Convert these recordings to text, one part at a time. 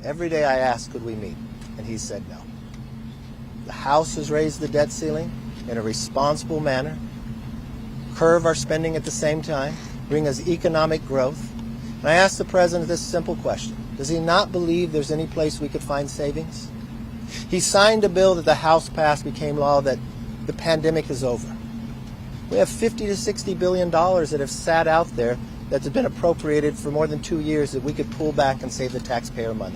Every day I asked, could we meet? And he said no. The House has raised the debt ceiling in a responsible manner, curb our spending at the same time, bring us economic growth. And I asked the President this simple question. Does he not believe there's any place we could find savings? He signed a bill that the House passed, became law, that the pandemic is over. We have $50 to $60 billion that have sat out there that's been appropriated for more than 2 years that we could pull back and save the taxpayer money.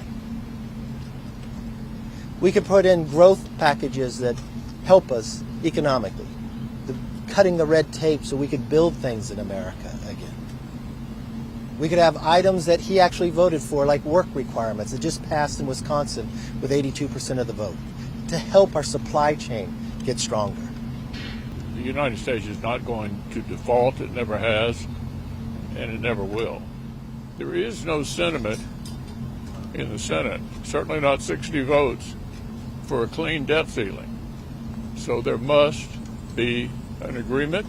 We could put in growth packages that help us economically, cutting the red tape so we could build things in America again. We could have items that he actually voted for, like work requirements that just passed in Wisconsin with 82% of the vote, to help our supply chain get stronger. The United States is not going to default. It never has, and it never will. There is no sentiment in the Senate, certainly not 60 votes, for a clean debt ceiling. So there must be an agreement,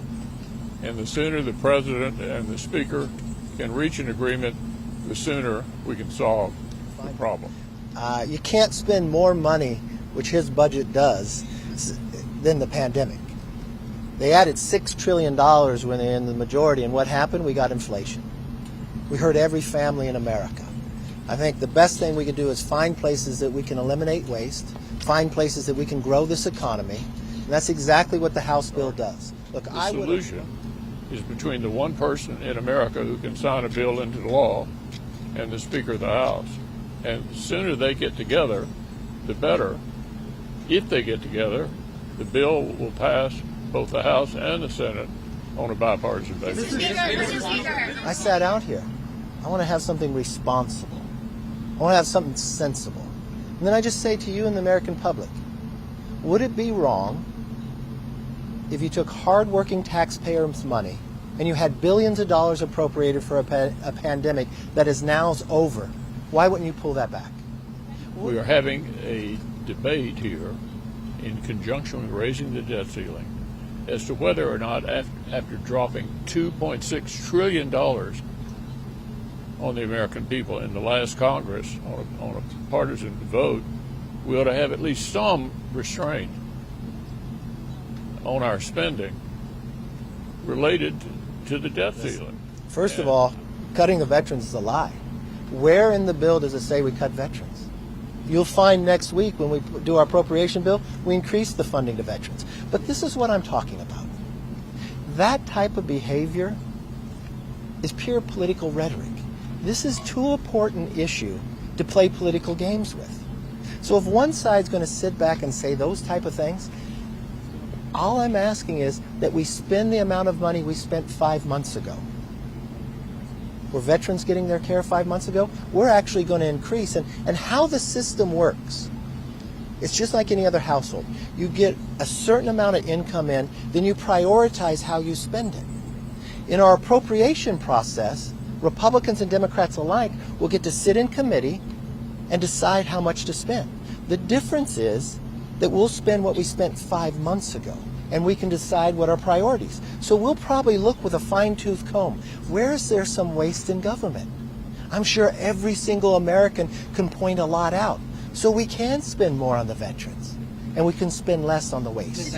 and the sooner the President and the Speaker can reach an agreement, the sooner we can solve the problem. You can't spend more money, which his budget does, than the pandemic. They added $6 trillion when they're in the majority, and what happened? We got inflation. We hurt every family in America. I think the best thing we can do is find places that we can eliminate waste, find places that we can grow this economy, and that's exactly what the House bill does. Look, the solution is between the one person in America who can sign a bill into law and the Speaker of the House. And the sooner they get together, the better. If they get together, the bill will pass both the House and the Senate on a bipartisan basis. I sat out here. I want to have something responsible. I want to have something sensible. And then I just say to you and the American public, would it be wrong if you took hardworking taxpayers' money and you had billions of dollars appropriated for a pandemic that is now over? Why wouldn't you pull that back? We are having a debate here in conjunction with raising the debt ceiling as to whether or not after dropping $2.6 trillion on the American people in the last Congress on a partisan vote, we ought to have at least some restraint on our spending related to the debt ceiling. First of all, cutting the veterans is a lie. Where in the bill does it say we cut veterans? You'll find next week when we do our appropriation bill, we increase the funding to veterans. But this is what I'm talking about. That type of behavior is pure political rhetoric. This is too important issue to play political games with. So if one side's going to sit back and say those type of things, all I'm asking is that we spend the amount of money we spent 5 months ago. Were veterans getting their care 5 months ago? We're actually going to increase. And how the system works, it's just like any other household. You get a certain amount of income in, then you prioritize how you spend it. In our appropriation process, Republicans and Democrats alike will get to sit in committee and decide how much to spend. The difference is that we'll spend what we spent 5 months ago, and we can decide what our priorities. So we'll probably look with a fine-tooth comb. Where is there some waste in government? I'm sure every single American can point a lot out. So we can spend more on the veterans, and we can spend less on the waste.